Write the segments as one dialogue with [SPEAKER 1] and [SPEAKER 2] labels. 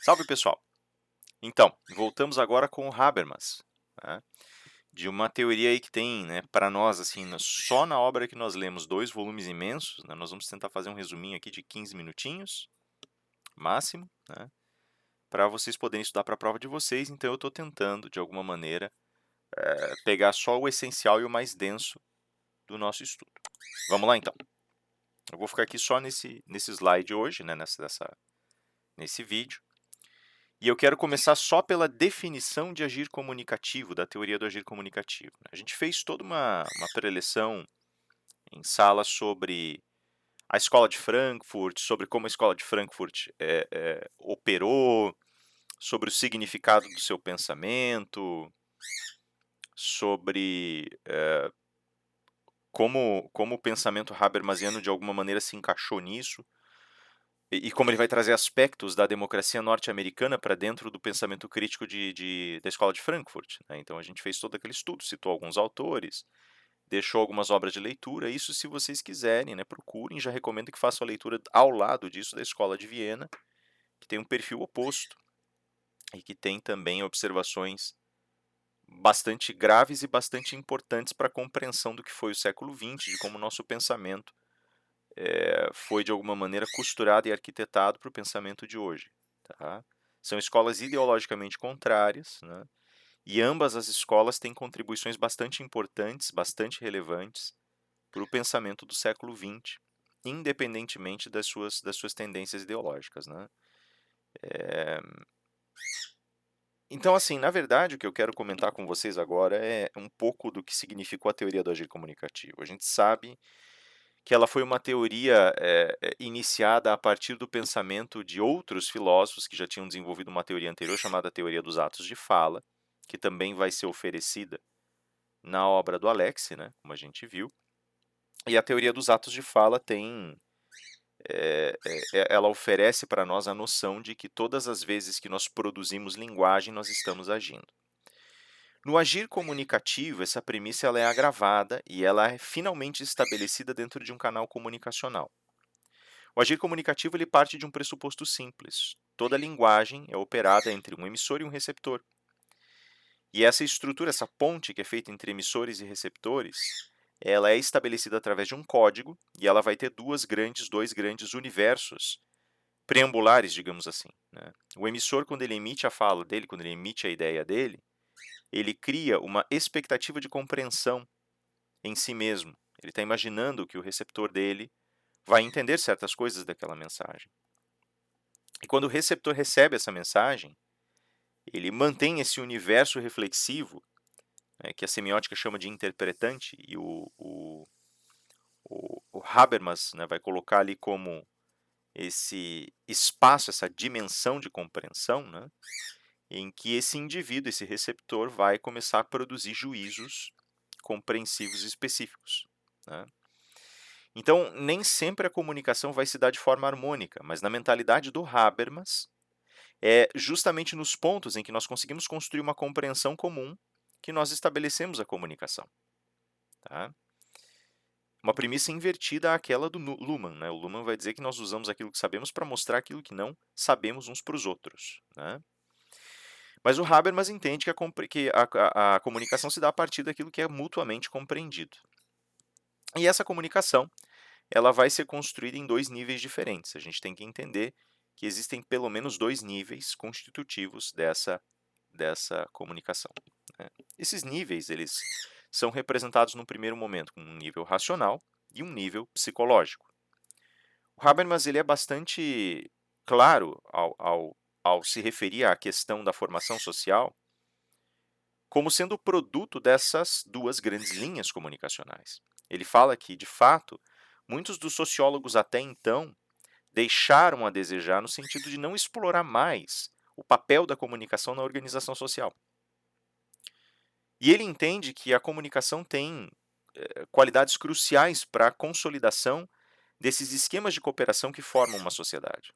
[SPEAKER 1] Salve, pessoal! Então, voltamos agora com o Habermas, né, de uma teoria aí que tem, né, para nós, assim, só na obra que nós lemos 2 volumes imensos, né, nós vamos tentar fazer um resuminho aqui de 15 minutinhos, máximo, né, para vocês poderem estudar para a prova de vocês, então eu estou tentando, de alguma maneira, pegar só o essencial e o mais denso do nosso estudo. Vamos lá então. Eu vou ficar aqui só nesse slide hoje, né, nesse vídeo. E eu quero começar só pela definição de agir comunicativo, da teoria do agir comunicativo, né. A gente fez toda uma preleção em sala sobre a escola de Frankfurt, sobre como a escola de Frankfurt operou, sobre o significado do seu pensamento, sobre como o pensamento habermasiano de alguma maneira se encaixou nisso. E como ele vai trazer aspectos da democracia norte-americana para dentro do pensamento crítico da escola de Frankfurt, né. Então a gente fez todo aquele estudo, citou alguns autores, deixou algumas obras de leitura, isso se vocês quiserem, né, procurem, já recomendo que façam a leitura ao lado disso da escola de Viena, que tem um perfil oposto, e que tem também observações bastante graves e bastante importantes para a compreensão do que foi o século XX, de como o nosso pensamento foi de alguma maneira costurado e arquitetado para o pensamento de hoje, tá. São escolas ideologicamente contrárias, né, e ambas as escolas têm contribuições bastante importantes, bastante relevantes para o pensamento do século XX, independentemente das suas tendências ideológicas, né. Então, assim, na verdade, o que eu quero comentar com vocês agora é um pouco do que significou a teoria do agir comunicativo. A gente sabe que ela foi uma teoria, iniciada a partir do pensamento de outros filósofos que já tinham desenvolvido uma teoria anterior chamada teoria dos atos de fala, que também vai ser oferecida na obra do Alexi, né, como a gente viu. E a teoria dos atos de fala ela oferece para nós a noção de que todas as vezes que nós produzimos linguagem, nós estamos agindo. No agir comunicativo, essa premissa ela é agravada e ela é finalmente estabelecida dentro de um canal comunicacional. O agir comunicativo ele parte de um pressuposto simples. Toda linguagem é operada entre um emissor e um receptor. E essa estrutura, essa ponte que é feita entre emissores e receptores, ela é estabelecida através de um código e ela vai ter dois grandes universos preambulares, digamos assim, né. O emissor, quando ele emite a fala dele, quando ele emite a ideia dele, ele cria uma expectativa de compreensão em si mesmo. Ele está imaginando que o receptor dele vai entender certas coisas daquela mensagem. E quando o receptor recebe essa mensagem, ele mantém esse universo reflexivo, né, que a semiótica chama de interpretante, e o Habermas, né, vai colocar ali como esse espaço, essa dimensão de compreensão, né, em que esse indivíduo, esse receptor, vai começar a produzir juízos compreensivos específicos, né. Então, nem sempre a comunicação vai se dar de forma harmônica, mas na mentalidade do Habermas, é justamente nos pontos em que nós conseguimos construir uma compreensão comum que nós estabelecemos a comunicação, tá. Uma premissa invertida àquela do Luhmann, né. O Luhmann vai dizer que nós usamos aquilo que sabemos para mostrar aquilo que não sabemos uns para os outros, né. Mas o Habermas entende que a comunicação se dá a partir daquilo que é mutuamente compreendido. E essa comunicação, ela vai ser construída em 2 níveis diferentes. A gente tem que entender que existem pelo menos 2 níveis constitutivos dessa comunicação, né. Esses níveis, eles são representados num primeiro momento com um nível racional e um nível psicológico. O Habermas ele é bastante claro ao se referir à questão da formação social como sendo o produto dessas 2 grandes linhas comunicacionais. Ele fala que, de fato, muitos dos sociólogos até então deixaram a desejar no sentido de não explorar mais o papel da comunicação na organização social. E ele entende que a comunicação tem qualidades cruciais para a consolidação desses esquemas de cooperação que formam uma sociedade,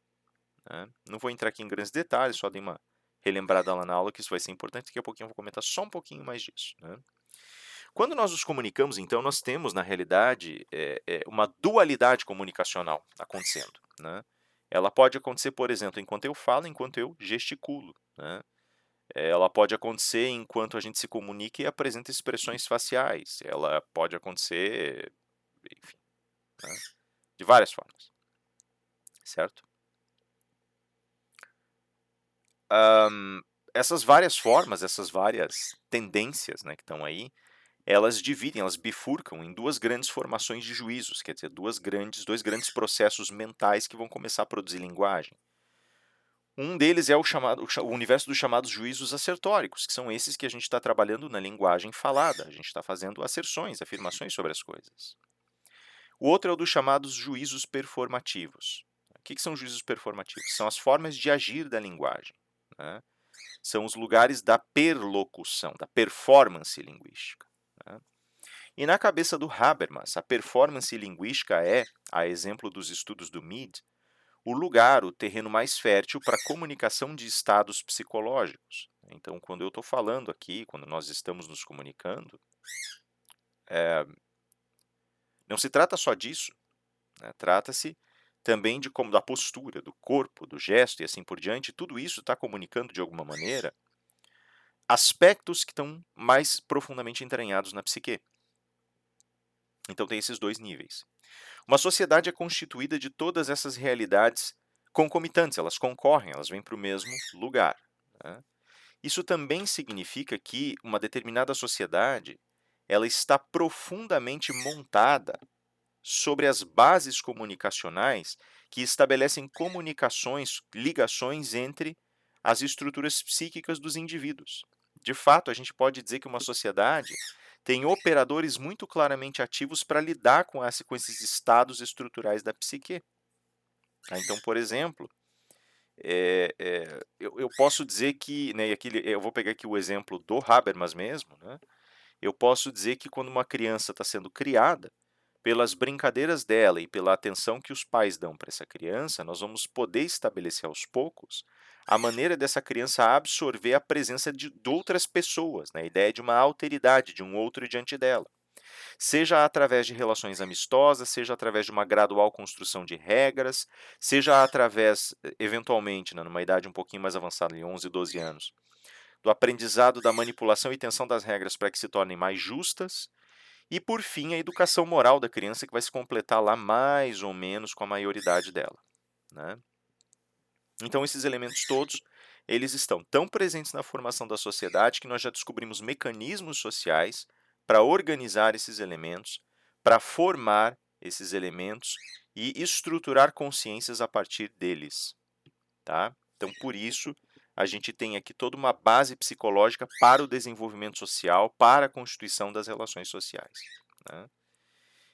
[SPEAKER 1] né. Não vou entrar aqui em grandes detalhes, só dei uma relembrada lá na aula que isso vai ser importante, daqui a pouquinho eu vou comentar só um pouquinho mais disso, né. Quando nós nos comunicamos, então, nós temos, na realidade, uma dualidade comunicacional acontecendo, né. Ela pode acontecer, por exemplo, enquanto eu falo, enquanto eu gesticulo, né? Ela pode acontecer enquanto a gente se comunica e apresenta expressões faciais. Ela pode acontecer, enfim, né, de várias formas, certo? Hã, essas várias formas, essas várias tendências, né, que estão aí, elas dividem, elas bifurcam em 2 grandes formações de juízos, quer dizer, 2 grandes processos mentais que vão começar a produzir linguagem. Um deles é o universo dos chamados juízos assertóricos, que são esses que a gente está trabalhando na linguagem falada, a gente está fazendo asserções, afirmações sobre as coisas. O outro é o dos chamados juízos performativos. O que são juízos performativos? São as formas de agir da linguagem, né? São os lugares da perlocução, da performance linguística, né? E na cabeça do Habermas, a performance linguística é, a exemplo dos estudos do Mead, o lugar, o terreno mais fértil para a comunicação de estados psicológicos. Então, quando eu estou falando aqui, quando nós estamos nos comunicando, não se trata só disso, né? Trata-se também de como da postura, do corpo, do gesto e assim por diante. Tudo isso está comunicando de alguma maneira aspectos que estão mais profundamente entranhados na psique. Então tem esses 2 níveis. Uma sociedade é constituída de todas essas realidades concomitantes, elas concorrem, elas vêm para o mesmo lugar, né? Isso também significa que uma determinada sociedade, ela está profundamente montada sobre as bases comunicacionais que estabelecem comunicações, ligações entre as estruturas psíquicas dos indivíduos. De fato, a gente pode dizer que uma sociedade tem operadores muito claramente ativos para lidar com esses estados estruturais da psique, tá? Então, por exemplo, eu posso dizer que, né, eu vou pegar aqui o exemplo do Habermas mesmo, né? Eu posso dizer que quando uma criança está sendo criada, pelas brincadeiras dela e pela atenção que os pais dão para essa criança, nós vamos poder estabelecer aos poucos a maneira dessa criança absorver a presença de outras pessoas, né? A ideia de uma alteridade, de um outro diante dela. Seja através de relações amistosas, seja através de uma gradual construção de regras, seja através, eventualmente, né, numa idade um pouquinho mais avançada, em 11, 12 anos, do aprendizado da manipulação e tensão das regras para que se tornem mais justas, e, por fim, a educação moral da criança, que vai se completar lá mais ou menos com a maioridade dela, né? Então, esses elementos todos, eles estão tão presentes na formação da sociedade que nós já descobrimos mecanismos sociais para organizar esses elementos, para formar esses elementos e estruturar consciências a partir deles, tá? Então, por isso, a gente tem aqui toda uma base psicológica para o desenvolvimento social, para a constituição das relações sociais, né?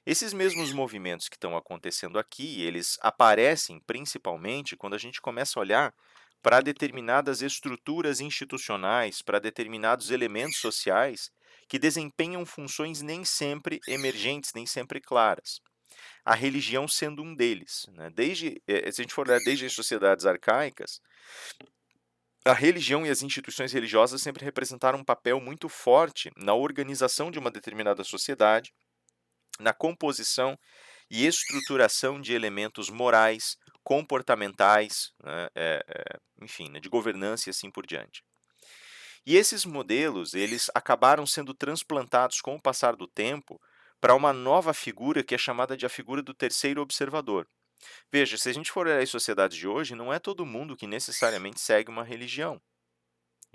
[SPEAKER 1] Esses mesmos movimentos que estão acontecendo aqui, eles aparecem principalmente quando a gente começa a olhar para determinadas estruturas institucionais, para determinados elementos sociais que desempenham funções nem sempre emergentes, nem sempre claras. A religião sendo um deles, né? Se a gente for olhar desde as sociedades arcaicas, a religião e as instituições religiosas sempre representaram um papel muito forte na organização de uma determinada sociedade, na composição e estruturação de elementos morais, comportamentais, né, enfim, né, de governança e assim por diante. E esses modelos, eles acabaram sendo transplantados com o passar do tempo para uma nova figura que é chamada de a figura do terceiro observador. Veja, se a gente for olhar as sociedades de hoje, não é todo mundo que necessariamente segue uma religião,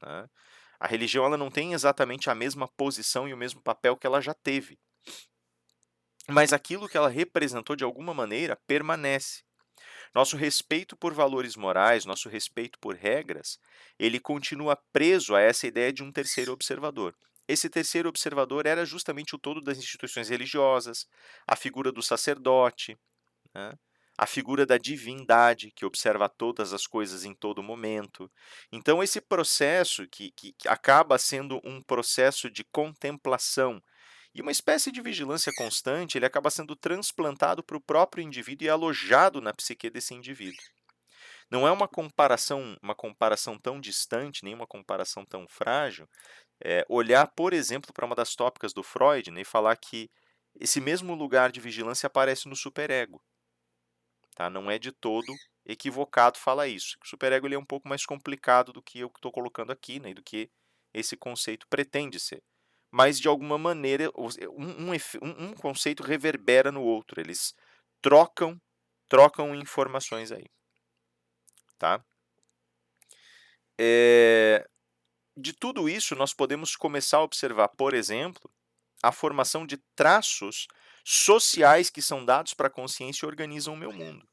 [SPEAKER 1] né? A religião ela não tem exatamente a mesma posição e o mesmo papel que ela já teve, mas aquilo que ela representou de alguma maneira permanece. Nosso respeito por valores morais, nosso respeito por regras, ele continua preso a essa ideia de um terceiro observador. Esse terceiro observador era justamente o todo das instituições religiosas, a figura do sacerdote, né? A figura da divindade, que observa todas as coisas em todo momento. Então, esse processo que acaba sendo um processo de contemplação e uma espécie de vigilância constante, ele acaba sendo transplantado para o próprio indivíduo e alojado na psique desse indivíduo. Não é uma comparação tão distante, nem uma comparação tão frágil, olhar, por exemplo, para uma das tópicas do Freud, né, e falar que esse mesmo lugar de vigilância aparece no superego, tá? Não é de todo equivocado fala isso. O superego ele é um pouco mais complicado do que eu estou colocando aqui, né, e do que esse conceito pretende ser. Mas, de alguma maneira, um conceito reverbera no outro, eles trocam informações aí, tá? De tudo isso, nós podemos começar a observar, por exemplo, a formação de traços sociais que são dados para a consciência e organizam o meu mundo.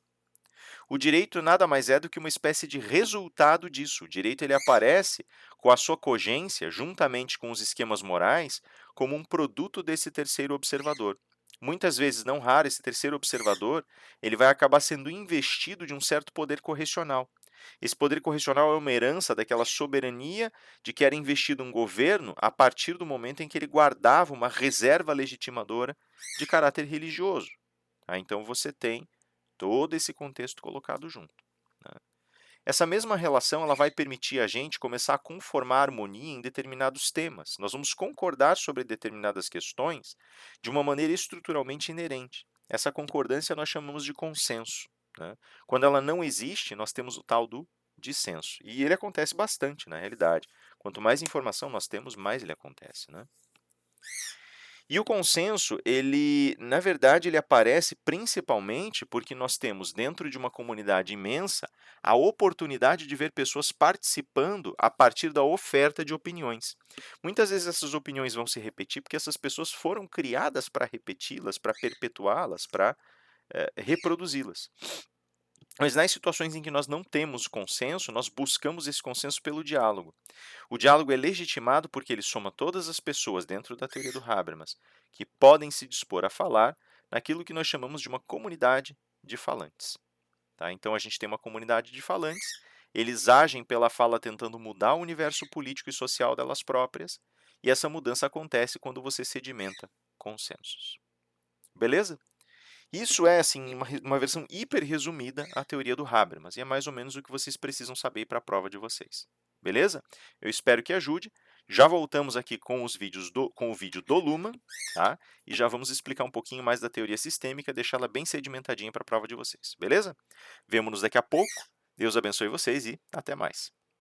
[SPEAKER 1] O direito nada mais é do que uma espécie de resultado disso. O direito ele aparece com a sua cogência, juntamente com os esquemas morais, como um produto desse terceiro observador. Muitas vezes, não raro, esse terceiro observador ele vai acabar sendo investido de um certo poder correcional. Esse poder correcional é uma herança daquela soberania de que era investido um governo a partir do momento em que ele guardava uma reserva legitimadora de caráter religioso. Tá? Então, você tem todo esse contexto colocado junto, né? Essa mesma relação ela vai permitir a gente começar a conformar harmonia em determinados temas. Nós vamos concordar sobre determinadas questões de uma maneira estruturalmente inerente. Essa concordância nós chamamos de consenso, né? Quando ela não existe, nós temos o tal do dissenso. E ele acontece bastante na realidade. Quanto mais informação nós temos, mais ele acontece, né? E o consenso, ele, na verdade, ele aparece principalmente porque nós temos, dentro de uma comunidade imensa, a oportunidade de ver pessoas participando a partir da oferta de opiniões. Muitas vezes essas opiniões vão se repetir porque essas pessoas foram criadas para repeti-las, para perpetuá-las, para reproduzi-las. Mas nas situações em que nós não temos consenso, nós buscamos esse consenso pelo diálogo. O diálogo é legitimado porque ele soma todas as pessoas dentro da teoria do Habermas que podem se dispor a falar naquilo que nós chamamos de uma comunidade de falantes. Tá? Então, a gente tem uma comunidade de falantes, eles agem pela fala tentando mudar o universo político e social delas próprias, e essa mudança acontece quando você sedimenta consensos. Beleza? Isso é, assim, uma versão hiper resumida à teoria do Habermas, e é mais ou menos o que vocês precisam saber para a prova de vocês. Beleza? Eu espero que ajude. Já voltamos aqui com com o vídeo do Luhmann, tá? E já vamos explicar um pouquinho mais da teoria sistêmica, deixá-la bem sedimentadinha para a prova de vocês. Beleza? Vemo-nos daqui a pouco. Deus abençoe vocês e até mais.